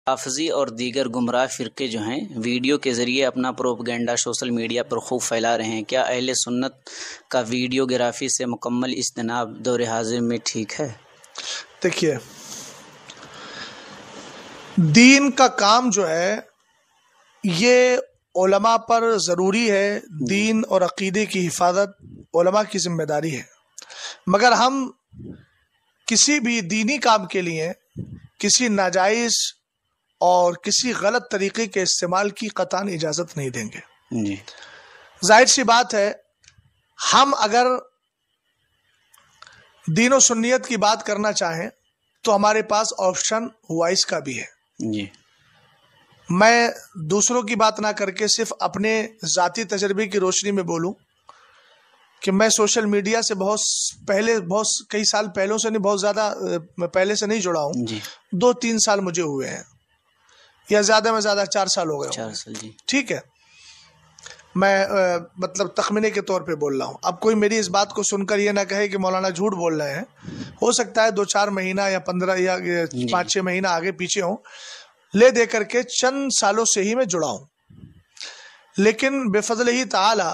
حافظی اور دیگر گمراہ فرقے جو ہیں ویڈیو کے ذریعے اپنا پروپیگنڈا سوشل میڈیا پر خوب پھیلا رہے ہیں، کیا اہل سنت کا ویڈیوگرافی سے مکمل اجتناب دور حاضر میں ٹھیک ہے؟ دیکھیے، دین کا کام جو ہے یہ علماء پر ضروری ہے، دین اور عقیدے کی حفاظت علماء کی ذمہ داری ہے، مگر ہم کسی بھی دینی کام کے لیے کسی ناجائز اور کسی غلط طریقے کے استعمال کی قطعاً اجازت نہیں دیں گے۔ ظاہر سی بات ہے، ہم اگر دین و سنیت کی بات کرنا چاہیں تو ہمارے پاس آپشن وائس کا بھی ہے۔ میں دوسروں کی بات نہ کر کے صرف اپنے ذاتی تجربے کی روشنی میں بولوں کہ میں سوشل میڈیا سے بہت کئی سال پہلوں سے نہیں، بہت زیادہ پہلے سے نہیں جڑا ہوں، 2-3 سال مجھے ہوئے ہیں، یا زیادہ میں زیادہ 4 سال ہو گئے 4 سال۔ ٹھیک ہے، میں مطلب تخمینے کے طور پہ بول رہا ہوں۔ اب کوئی میری اس بات کو سن کر یہ نہ کہے کہ مولانا جھوٹ بول رہے ہیں، ہو سکتا ہے 2-4 مہینہ یا 15 یا 5-6 مہینہ آگے پیچھے ہوں، لے دے کر کے چند سالوں سے ہی میں جڑا ہوں، لیکن بے فضل ہی تعالی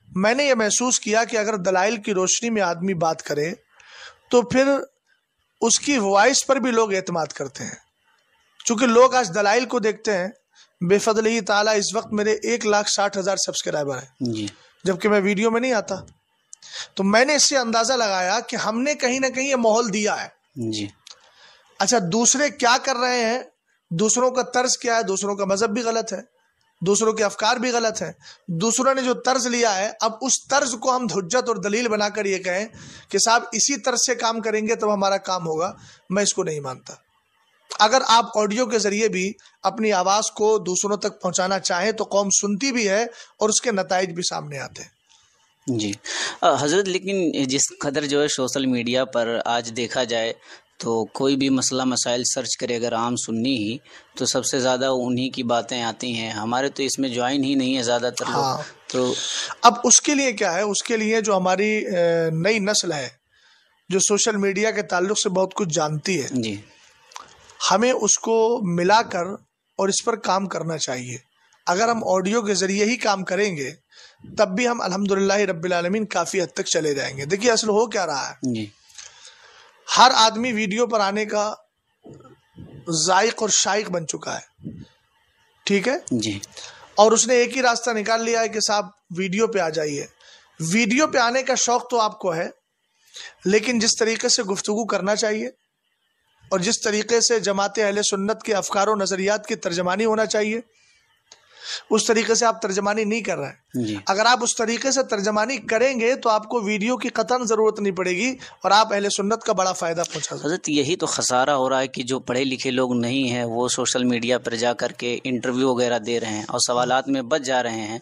میں نے یہ محسوس کیا کہ اگر دلائل کی روشنی میں آدمی بات کرے تو پھر اس کی وائس پر بھی لوگ اعتماد کرتے ہیں، چونکہ لوگ آج دلائل کو دیکھتے ہیں۔ بے فضل ہی تعالی اس وقت میرے 1,60,000 سبسکرائبر ہیں، جبکہ میں ویڈیو میں نہیں آتا، تو میں نے اس سے اندازہ لگایا کہ ہم نے کہیں نہ کہیں یہ ماحول دیا ہے۔ اچھا، دوسرے کیا کر رہے ہیں، دوسروں کا طرز کیا ہے، دوسروں کا مذہب بھی غلط ہے، دوسروں کے افکار بھی غلط ہیں، دوسروں نے جو طرز لیا ہے، اب اس طرز کو ہم حجت اور دلیل بنا کر یہ کہیں کہ صاحب اسی طرز سے کام کریں گے تب ہمارا کام ہوگا، میں اس کو نہیں مانتا۔ اگر آپ آڈیو کے ذریعے بھی اپنی آواز کو دوسروں تک پہنچانا چاہیں تو قوم سنتی بھی ہے اور اس کے نتائج بھی سامنے آتے ہیں۔ جی حضرت، لیکن جس قدر جو ہے سوشل میڈیا پر آج دیکھا جائے تو کوئی بھی مسئلہ مسائل سرچ کرے اگر عام سننی ہی تو سب سے زیادہ انہی کی باتیں آتی ہیں، ہمارے تو اس میں جوائن ہی نہیں ہے زیادہ تر لوگ۔ تو اب اس کے لیے کیا ہے، اس کے لیے جو ہماری نئی نسل ہے جو سوشل میڈیا کے تعلق سے بہت کچھ جانتی ہے، ہمیں اس کو ملا کر اور اس پر کام کرنا چاہیے۔ اگر ہم آڈیو کے ذریعے ہی کام کریں گے تب بھی ہم الحمدللہ رب العالمین کافی حد تک چلے جائیں گے۔ دیکھیے اصل ہو کیا رہا ہے، ہر آدمی ویڈیو پر آنے کا ذائق اور شائق بن چکا ہے، ٹھیک ہے جی، اور اس نے ایک ہی راستہ نکال لیا ہے کہ صاحب ویڈیو پہ آ جائیے۔ ویڈیو پہ آنے کا شوق تو آپ کو ہے، لیکن جس طریقے سے گفتگو کرنا چاہیے اور جس طریقے سے جماعت اہل سنت کے افکار و نظریات کی ترجمانی ہونا چاہیے اس طریقے سے آپ ترجمانی نہیں کر رہے ہیں۔ اگر آپ اس طریقے سے ترجمانی کریں گے تو آپ کو ویڈیو کی قطعاً ضرورت نہیں پڑے گی اور آپ اہل سنت کا بڑا فائدہ پہنچا سکتے ہیں۔ حضرت یہی تو خسارہ ہو رہا ہے کہ جو پڑھے لکھے لوگ نہیں ہیں وہ سوشل میڈیا پر جا کر کے انٹرویو وغیرہ دے رہے ہیں اور سوالات میں بچ جا رہے ہیں،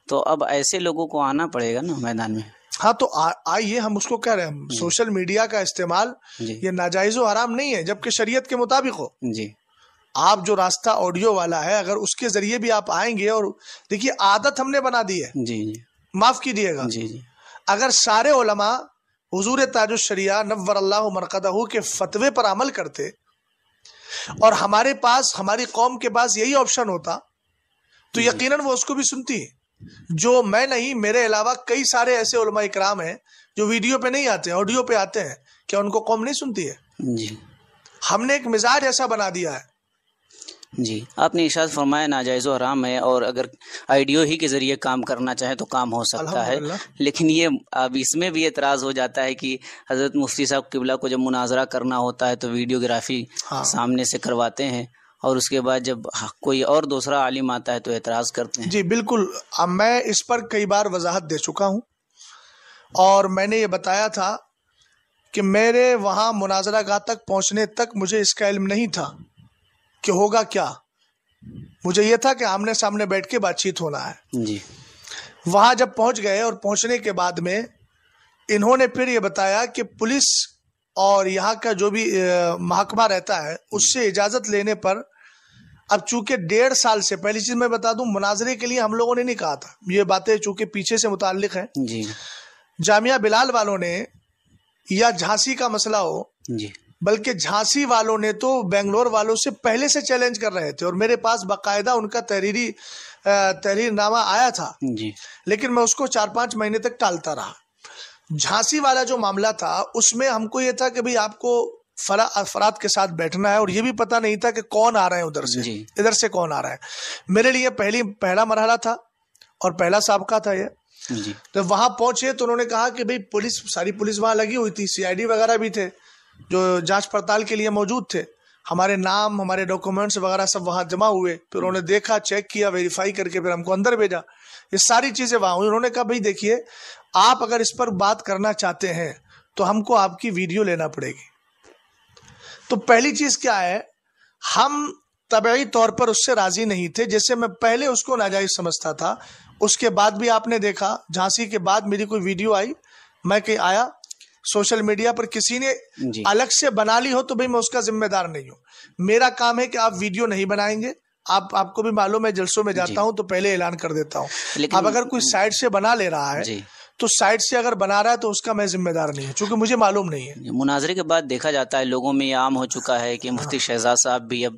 تو اب ایسے لوگوں کو آنا پڑے گا نا میدان میں۔ ہاں تو آئیے، ہم اس کو کہہ رہے ہیں سوشل میڈیا کا استعمال یہ ناجائز و حرام نہیں ہے جبکہ شریعت کے مطابق ہو۔ آپ جو راستہ آڈیو والا ہے اگر اس کے ذریعے بھی آپ آئیں گے، اور دیکھیے عادت ہم نے بنا دی ہے، معاف کیجیے گا، اگر سارے علماء حضور تاج الشریعہ نور اللہ مرقدہ کے فتوے پر عمل کرتے اور ہمارے پاس، ہماری قوم کے پاس یہی آپشن ہوتا تو یقیناً وہ اس کو بھی سنتی ہے۔ جو میں نہیں، میرے علاوہ کئی سارے ایسے علماء اکرام ہیں جو ویڈیو پہ نہیں آتے، آڈیو پہ آتے ہیں، کیا ان کو قوم نہیں سنتی ہے؟ ہم نے ایک مزاج ایسا بنا دیا ہے۔ جی، آپ نے ارشاد فرمایا ناجائز و حرام ہے، اور اگر آئیڈیو ہی کے ذریعے کام کرنا چاہے تو کام ہو سکتا ہے، لیکن یہ اب اس میں بھی اعتراض ہو جاتا ہے کہ حضرت مفتی صاحب قبلہ کو جب مناظرہ کرنا ہوتا ہے تو ویڈیوگرافی سامنے سے کرواتے ہیں، اور اس کے بعد جب کوئی اور دوسرا عالم آتا ہے تو اعتراض کرتے ہیں۔ جی بالکل، میں اس پر کئی بار وضاحت دے چکا ہوں اور میں نے یہ بتایا تھا کہ میرے وہاں مناظرہ گاہ تک پہنچنے تک مجھے اس کا علم نہیں تھا کہ ہوگا کیا، مجھے یہ تھا کہ آمنے سامنے بیٹھ کے بات چیت ہونا ہے۔ وہاں جب پہنچ گئے اور پہنچنے کے بعد میں انہوں نے پھر یہ بتایا کہ پولیس اور یہاں کا جو بھی محکمہ رہتا ہے اس سے اجازت لینے پر، اب چونکہ 1.5 سال سے، پہلی چیز میں بتا دوں، مناظرے کے لیے ہم لوگوں نے نہیں کہا تھا، یہ باتیں چونکہ پیچھے سے متعلق ہیں، جامعہ بلال والوں نے یا جھانسی کا مسئلہ ہو، بلکہ جھانسی والوں نے تو بنگلور والوں سے پہلے سے چیلنج کر رہے تھے، اور میرے پاس باقاعدہ ان کا تحریر نامہ آیا تھا، لیکن میں اس کو 4-5 مہینے تک ٹالتا رہا۔ جھانسی والا جو معاملہ تھا اس میں ہم کو یہ تھا کہ بھئی آپ کو افراد کے ساتھ بیٹھنا ہے، اور یہ بھی پتہ نہیں تھا کہ کون آ رہے ہیں ادھر سے کون آ رہا ہے۔ میرے لیے پہلا مرحلہ تھا اور پہلا سابقہ تھا یہ۔ تو وہاں پہنچے تو انہوں نے کہا کہ بھئی ساری پولیس وہاں لگی ہوئی تھی، CID وغیرہ بھی تھے جو جانچ پڑتال کے لیے موجود تھے، ہمارے نام، ہمارے ڈاکومنٹس وغیرہ سب وہاں جمع ہوئے، پھر انہوں نے دیکھا، چیک کیا، ویریفائی کر کے پھر ہم کو اندر بھیجا۔ یہ ساری چیزیں وہاں ہوئی۔ انہوں نے کہا بھئی دیکھیے، آپ اگر اس پر بات کرنا چاہتے ہیں تو ہم کو آپ کی ویڈیو لینا پڑے گی۔ تو پہلی چیز کیا ہے، ہم طبعی طور پر اس سے راضی نہیں تھے، جیسے میں پہلے اس کو ناجائز سمجھتا تھا۔ اس کے بعد بھی آپ نے دیکھا، جھانسی کے بعد میری کوئی ویڈیو آئی، میں کہیں آیا سوشل میڈیا پر کسی نے الگ سے بنا لی ہو تو بھئی میں اس کا ذمہ دار نہیں ہوں۔ میرا کام ہے کہ آپ ویڈیو نہیں بنائیں گے۔ آپ کو بھی معلوم ہے، جلسوں میں جاتا ہوں تو پہلے اعلان کر دیتا ہوں۔ اب اگر کوئی سائٹ سے بنا لے رہا ہے تو سائٹ سے اگر بنا رہا ہے تو اس کا میں ذمہ دار نہیں ہوں، چونکہ مجھے معلوم نہیں ہے۔ مناظرے کے بعد دیکھا جاتا ہے لوگوں میں یہ عام ہو چکا ہے کہ مفتی شہزاد صاحب بھی اب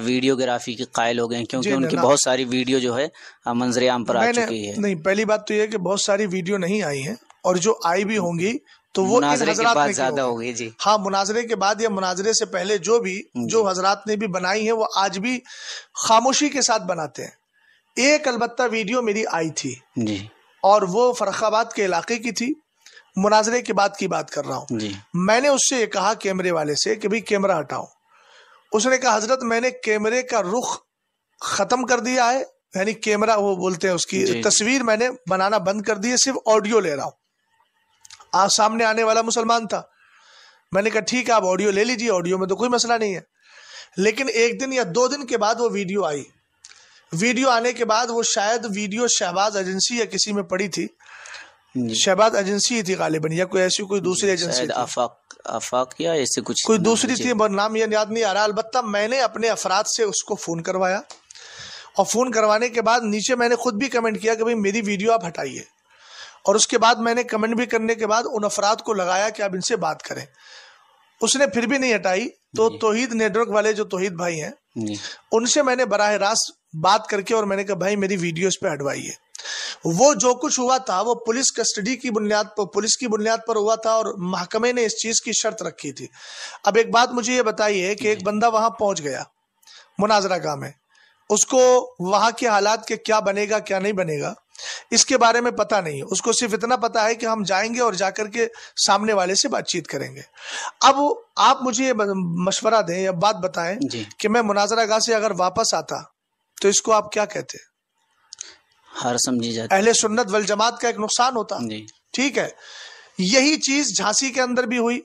ویڈیوگرافی کے قائل ہو گئے ہیں، کیونکہ ان کی بہت ساری ویڈیو جو ہے منظر عام پر آ چکی ہے۔ نہیں، پہلی بات تو یہ کہ بہت ساری ویڈیو نہیں آئی ہیں، اور جو آئی بھی ہوں گی تو وہ مناظرے کے بعد زیادہ ہوگی۔ جی ہاں، مناظرے کے بعد یا مناظرے سے پہلے جو حضرات نے بھی بنائی ہیں وہ آج بھی خاموشی کے ساتھ بناتے ہیں۔ ایک البتہ ویڈیو میری آئی تھی جی، اور وہ فرخ آباد کے علاقے کی تھی، مناظرے کے بعد کی بات کر رہا ہوں۔ میں نے اس سے یہ کہا کیمرے والے سے کہ بھئی کیمرہ ہٹاؤ۔ اس نے کہا حضرت میں نے کیمرے کا رخ ختم کر دیا ہے، یعنی کیمرہ وہ بولتے ہیں اس کی تصویر میں نے بنانا بند کر دی ہے، صرف آڈیو لے رہا ہوں۔ سامنے آنے والا مسلمان تھا، میں نے کہا ٹھیک ہے آپ آڈیو لے لیجیے، آڈیو میں تو کوئی مسئلہ نہیں ہے۔ لیکن 1 دن یا 2 دن کے بعد وہ ویڈیو آئی۔ ویڈیو آنے کے بعد وہ شاید ویڈیو شہباز ایجنسی یا کسی میں پڑی تھی، شہباز ایجنسی تھی غالباً، یا کوئی ایسی کوئی دوسری ایجنسی تھی، آفاق یا ایسے کچھ کوئی دوسری تھی، نام یاد نہیں آ رہا۔ البتہ میں نے اپنے افراد سے اس کو فون کروایا، اور فون کروانے کے بعد نیچے میں نے خود بھی کمنٹ کیا کہ بھئی میری ویڈیو آپ ہٹائیے، اور اس کے بعد میں نے کمنٹ بھی کرنے کے بعد ان افراد کو لگایا کہ آپ ان سے بات کریں۔ اس نے پھر بھی نہیں ہٹائی، تو توحید نیٹ ورک والے جو توحید بھائی ہیں ان سے میں نے براہ راست بات کر کے، اور میں نے کہا بھائی میری ویڈیو اس پہ ہٹوائیے۔ وہ جو کچھ ہوا تھا وہ پولیس کسٹڈی کی بنیاد پر، پولیس کی بنیاد پر ہوا تھا، اور محکمے نے اس چیز کی شرط رکھی تھی۔ اب ایک بات مجھے یہ بتائیے کہ ایک بندہ وہاں پہنچ گیا مناظرہ گاہ میں، اس کو وہاں کے حالات کے کیا بنے گا کیا نہیں بنے گا اس کے بارے میں پتہ نہیں ہے، اس کو صرف اتنا پتا ہے کہ ہم جائیں گے اور جا کر کے سامنے والے سے بات چیت کریں گے۔ اب آپ مجھے مشورہ دیں یا بات بتائیں کہ میں مناظرہ گاہ سے اگر واپس آتا تو اس کو آپ کیا کہتے؟ ہر سمجھی جاتی، اہل سنت والجماعت کا ایک نقصان ہوتا۔ ٹھیک ہے، یہی چیز جھانسی کے اندر بھی ہوئی،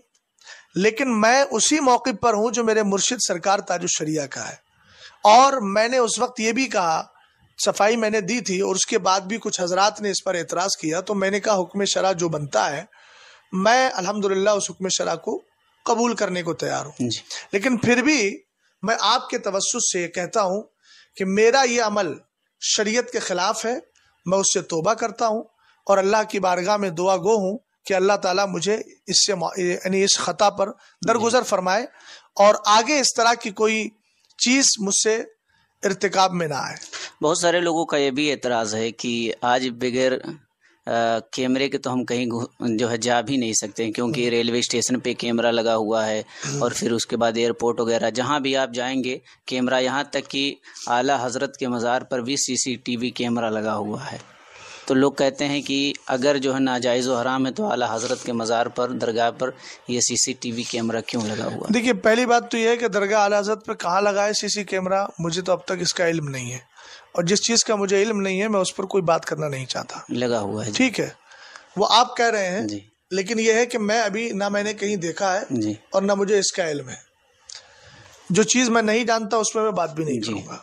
لیکن میں اسی موقف پر ہوں جو میرے مرشد سرکار تاج الشریعہ کا ہے، اور میں نے اس وقت یہ بھی کہا، صفائی میں نے دی تھی، اور اس کے بعد بھی کچھ حضرات نے اس پر اعتراض کیا، تو میں نے کہا حکم شرع جو بنتا ہے میں الحمدللہ اس حکم شرع کو قبول کرنے کو تیار ہوں۔ لیکن پھر بھی میں آپ کے توسط سے کہتا ہوں کہ میرا یہ عمل شریعت کے خلاف ہے، میں اس سے توبہ کرتا ہوں، اور اللہ کی بارگاہ میں دعا گو ہوں کہ اللہ تعالیٰ مجھے اس سے یعنی اس خطا پر درگزر فرمائے، اور آگے اس طرح کی کوئی چیز مجھ سے ارتکاب میں نہ آئے۔ بہت سارے لوگوں کا یہ بھی اعتراض ہے کہ آج بغیر کیمرے کے تو ہم کہیں جو ہے جا بھی نہیں سکتے، کیونکہ ریلوے اسٹیشن پہ کیمرہ لگا ہوا ہے، اور پھر اس کے بعد ایئرپورٹ وغیرہ جہاں بھی آپ جائیں گے کیمرہ، یہاں تک کہ اعلیٰ حضرت کے مزار پر بھی CCTV کیمرہ لگا ہوا ہے۔ تو لوگ کہتے ہیں کہ اگر جو ہے ناجائز و حرام ہے تو اعلیٰ حضرت کے مزار پر، درگاہ پر یہ CCTV کیمرہ کیوں لگا ہوا ہے؟ دیکھیے، پہلی بات تو یہ ہے کہ درگاہ اعلیٰ حضرت پر کہاں لگا ہے CC کیمرہ، مجھے تو اب تک اس کا علم نہیں ہے، اور جس چیز کا مجھے علم نہیں ہے میں اس پر کوئی بات کرنا نہیں چاہتا۔ لگا ہوا ہے، ٹھیک ہے، وہ آپ کہہ رہے ہیں، لیکن یہ ہے کہ میں ابھی نہ میں نے کہیں دیکھا ہے اور نہ مجھے اس کا علم ہے۔ جو چیز میں نہیں جانتا اس میں بات بھی نہیں کروں گا۔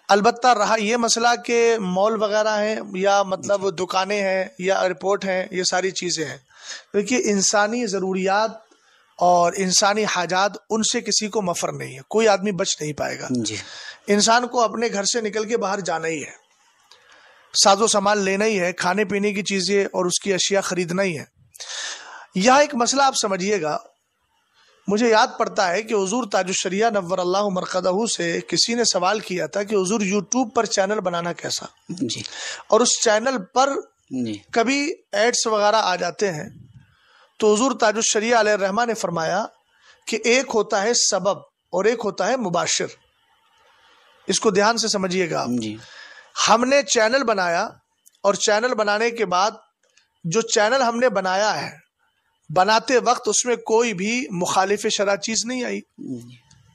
البتہ رہا یہ مسئلہ کہ مال وغیرہ ہیں یا مطلب دکانیں ہیں یا ایئرپورٹ ہیں، یہ ساری چیزیں ہیں، دیکھیے انسانی ضروریات اور انسانی حاجات ان سے کسی کو مفر نہیں ہے، کوئی آدمی بچ نہیں پائے گا۔ انسان کو اپنے گھر سے نکل کے باہر جانا ہی ہے، ساز و سامان لینا ہی ہے، کھانے پینے کی چیزیں اور اس کی اشیاء خریدنا ہی ہے۔ یہاں ایک مسئلہ آپ سمجھیے گا مجھے یاد پڑتا ہے کہ حضور تاج الشریعہ نور اللہ مرقدہ سے کسی نے سوال کیا تھا کہ حضور یوٹیوب پر چینل بنانا کیسا، جی، اور اس چینل پر جی، کبھی ایڈس وغیرہ آ جاتے ہیں، تو حضور تاج الشریعہ علیہ الرحمہ نے فرمایا کہ ایک ہوتا ہے سبب اور ایک ہوتا ہے مباشر. اس کو دھیان سے سمجھیے گا آپ. جی، ہم نے چینل بنایا، اور چینل بنانے کے بعد جو چینل ہم نے بنایا ہے، بناتے وقت اس میں کوئی بھی مخالف شرع چیز نہیں آئی.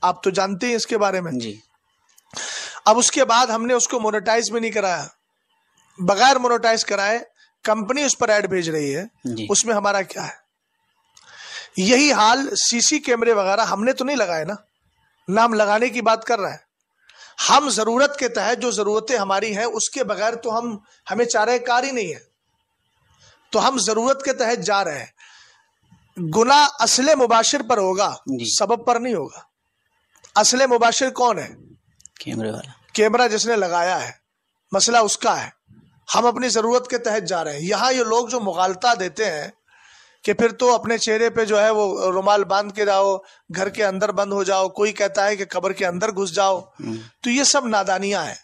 آپ تو جانتے ہیں اس کے بارے میں. جی، اب اس کے بعد ہم نے اس کو مونیٹائز بھی نہیں کرایا، بغیر مونیٹائز کرائے کمپنی اس پر ایڈ بھیج رہی ہے، جی، اس میں ہمارا کیا ہے؟ یہی حال سی سی کیمرے وغیرہ ہم نے تو نہیں لگائے نا، نہ ہم لگانے کی بات کر رہے ہیں. ہم ضرورت کے تحت جو ضرورتیں ہماری ہیں اس کے بغیر تو ہمیں چارہ کار ہی نہیں ہے، تو ہم ضرورت کے تحت جا رہے ہیں. گناہ اصل مباشر پر ہوگا، جی، سبب پر نہیں ہوگا. اصل مباشر کون ہے؟ کیمرے والا. کیمرہ جس نے لگایا ہے، مسئلہ اس کا ہے. ہم اپنی ضرورت کے تحت جا رہے ہیں. یہاں یہ لوگ جو مغالطہ دیتے ہیں کہ پھر تو اپنے چہرے پہ جو ہے وہ رومال باندھ کے جاؤ، گھر کے اندر بند ہو جاؤ، کوئی کہتا ہے کہ قبر کے اندر گھس جاؤ، تو یہ سب نادانیاں ہیں.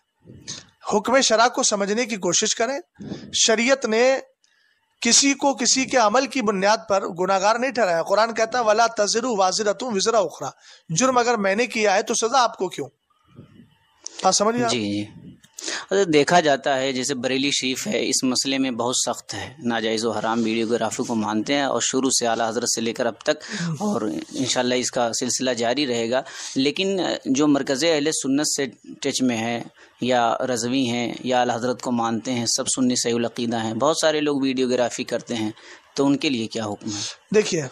حکم شرع کو سمجھنے کی کوشش کریں. شریعت نے کسی کو کسی کے عمل کی بنیاد پر گناہگار نہیں ٹھہرایا. قرآن کہتا ہے وَلَا تَزِرُ وَازِرَةٌ وِزْرَ أُخْرَى، جرم اگر میں نے کیا ہے تو سزا آپ کو کیوں؟ بات سمجھ گیا؟ جی، جی. دیکھا جاتا ہے جیسے بریلی شریف ہے، اس مسئلے میں بہت سخت ہے، ناجائز و حرام ویڈیوگرافی کو مانتے ہیں، اور شروع سے اعلیٰ حضرت سے لے کر اب تک، اور انشاءاللہ اس کا سلسلہ جاری رہے گا. لیکن جو مرکز اہل سنت سے ٹچ میں ہے، یا رضوی ہیں، یا اعلیٰ حضرت کو مانتے ہیں، سب سنی صحیح العقیدہ ہیں، بہت سارے لوگ ویڈیوگرافی کرتے ہیں، تو ان کے لیے کیا حکم ہے؟ دیکھیے،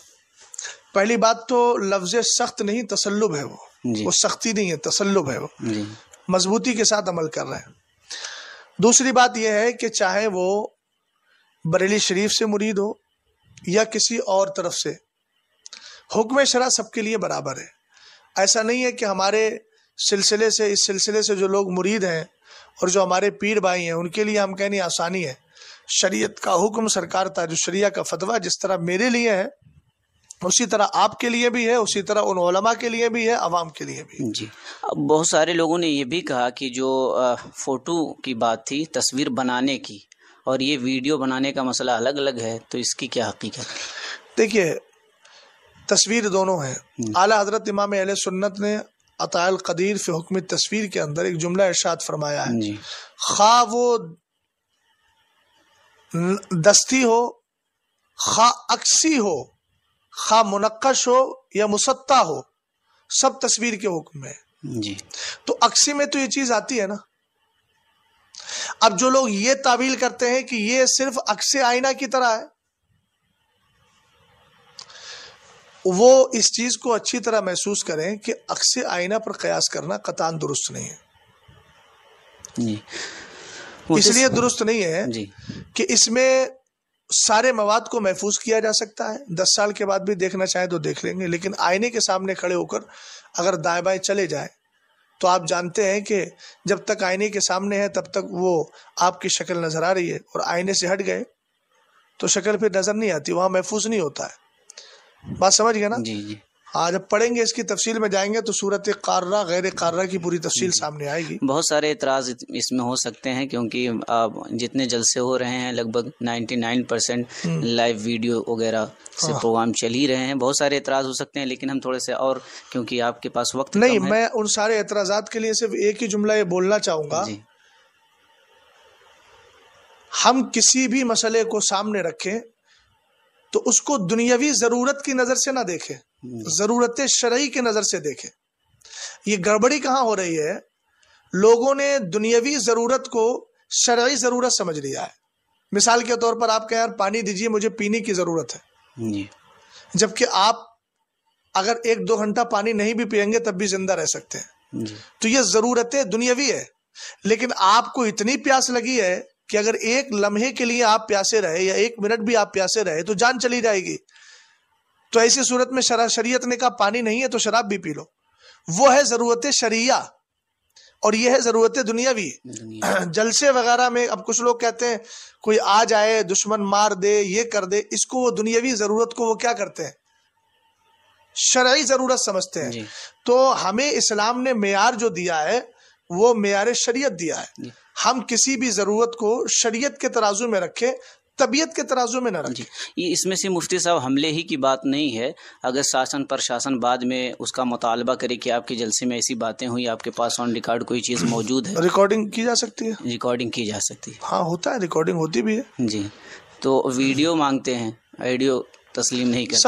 پہلی بات تو لفظ سخت نہیں، تسلب ہے. جی، وہ سختی نہیں ہے، تسلب ہے. وہ جی، مضبوطی کے ساتھ عمل کر رہے ہیں. دوسری بات یہ ہے کہ چاہے وہ بریلی شریف سے مرید ہو یا کسی اور طرف سے، حکم شرع سب کے لیے برابر ہے. ایسا نہیں ہے کہ ہمارے سلسلے سے، اس سلسلے سے جو لوگ مرید ہیں اور جو ہمارے پیر بھائی ہیں ان کے لیے ہم کہنے آسانی ہے. شریعت کا حکم، سرکار تاج الشریعہ کا فتویٰ جس طرح میرے لیے ہے اسی طرح آپ کے لیے بھی ہے، اسی طرح ان علماء کے لیے بھی ہے، عوام کے لیے بھی. جی. اب بہت سارے لوگوں نے یہ بھی کہا کہ جو فوٹو کی بات تھی، تصویر بنانے کی، اور یہ ویڈیو بنانے کا مسئلہ الگ الگ ہے، تو اس کی کیا حقیقت؟ دیکھیے، تصویر دونوں ہیں. اعلیٰ حضرت امام اہل سنت نے عطاء القدیر فی حکم تصویر کے اندر ایک جملہ ارشاد فرمایا ہے، جی، خواہ وہ دستی ہو، خواہ عکسی ہو، خواہ منقش ہو یا مسطح ہو، سب تصویر کے حکم میں. جی، تو عکسی میں تو یہ چیز آتی ہے نا. اب جو لوگ یہ تعویل کرتے ہیں کہ یہ صرف عکس آئینہ کی طرح ہے، وہ اس چیز کو اچھی طرح محسوس کریں کہ عکس آئینہ پر قیاس کرنا قطعاً درست نہیں ہے. جی، اس لیے درست نہیں ہے جی، کہ اس میں سارے مواد کو محفوظ کیا جا سکتا ہے. 10 سال کے بعد بھی دیکھنا چاہیں تو دیکھ لیں گے، لیکن آئینے کے سامنے کھڑے ہو کر اگر دائیں بائیں چلے جائیں تو آپ جانتے ہیں کہ جب تک آئینے کے سامنے ہے تب تک وہ آپ کی شکل نظر آ رہی ہے، اور آئینے سے ہٹ گئے تو شکل پھر نظر نہیں آتی، وہاں محفوظ نہیں ہوتا ہے. بات سمجھ گئے نا؟ جی، جی. جب پڑھیں گے اس کی تفصیل میں جائیں گے تو صورت قارہ غیر قارہ کی پوری تفصیل سامنے آئے گی. بہت سارے اعتراض اس میں ہو سکتے ہیں، کیونکہ جتنے جلسے ہو رہے ہیں لگ بھگ 99% لائیو ویڈیو وغیرہ سے پروگرام چل ہی رہے ہیں. بہت سارے اعتراض ہو سکتے ہیں، لیکن ہم تھوڑے سے، اور کیونکہ آپ کے پاس وقت نہیں، کم ہے. میں ان سارے اعتراضات کے لیے صرف ایک ہی جملہ یہ بولنا چاہوں گا. جی، ہم کسی بھی مسئلے کو سامنے رکھیں تو اس کو دنیاوی ضرورت کی نظر سے نہ دیکھیں، ضرورت شرعی کی نظر سے دیکھیں. یہ گڑبڑی کہاں ہو رہی ہے؟ لوگوں نے دنیاوی ضرورت کو شرعی ضرورت سمجھ لیا ہے. مثال کے طور پر آپ کہیں یار پانی دیجیے، مجھے پینے کی ضرورت ہے، جی، جبکہ آپ اگر 1-2 گھنٹہ پانی نہیں بھی پئیں گے تب بھی زندہ رہ سکتے ہیں. جی، تو یہ ضرورت دنیاوی ہے. لیکن آپ کو اتنی پیاس لگی ہے کہ اگر 1 لمحے کے لیے آپ پیاسے رہے یا 1 منٹ بھی آپ پیاسے رہے تو جان چلی جائے گی. تو ایسی صورت میں شریعت نے کہا پانی نہیں ہے تو شراب بھی پی لو. وہ ہے ضرورت شرعیہ، اور یہ ہے ضرورت دنیاوی. جلسے وغیرہ میں اب کچھ لوگ کہتے ہیں کوئی آ جائے، دشمن مار دے، یہ کر دے، اس کو وہ دنیاوی ضرورت کو وہ کیا کرتے ہیں؟ شرعی ضرورت سمجھتے ہیں. تو ہمیں اسلام نے معیار جو دیا ہے وہ معیار شریعت دیا ہے. ہم کسی بھی ضرورت کو شریعت کے ترازو میں رکھیں، طبیعت کے ترازو میں نہ رکھیں. یہ اس میں سے مفتی صاحب حملے ہی کی بات نہیں ہے. اگر شاسن پرشاسن بعد میں اس کا مطالبہ کرے کہ آپ کے جلسے میں ایسی باتیں ہوئی، آپ کے پاس آن ریکارڈ کوئی چیز موجود ہے، ریکارڈنگ کی جا سکتی ہے. ریکارڈنگ کی جا سکتی ہے. ہاں ہوتا ہے، ریکارڈنگ ہوتی بھی ہے. جی. تو ویڈیو مانگتے ہیں، آڈیو تسلیم نہیں کرتے.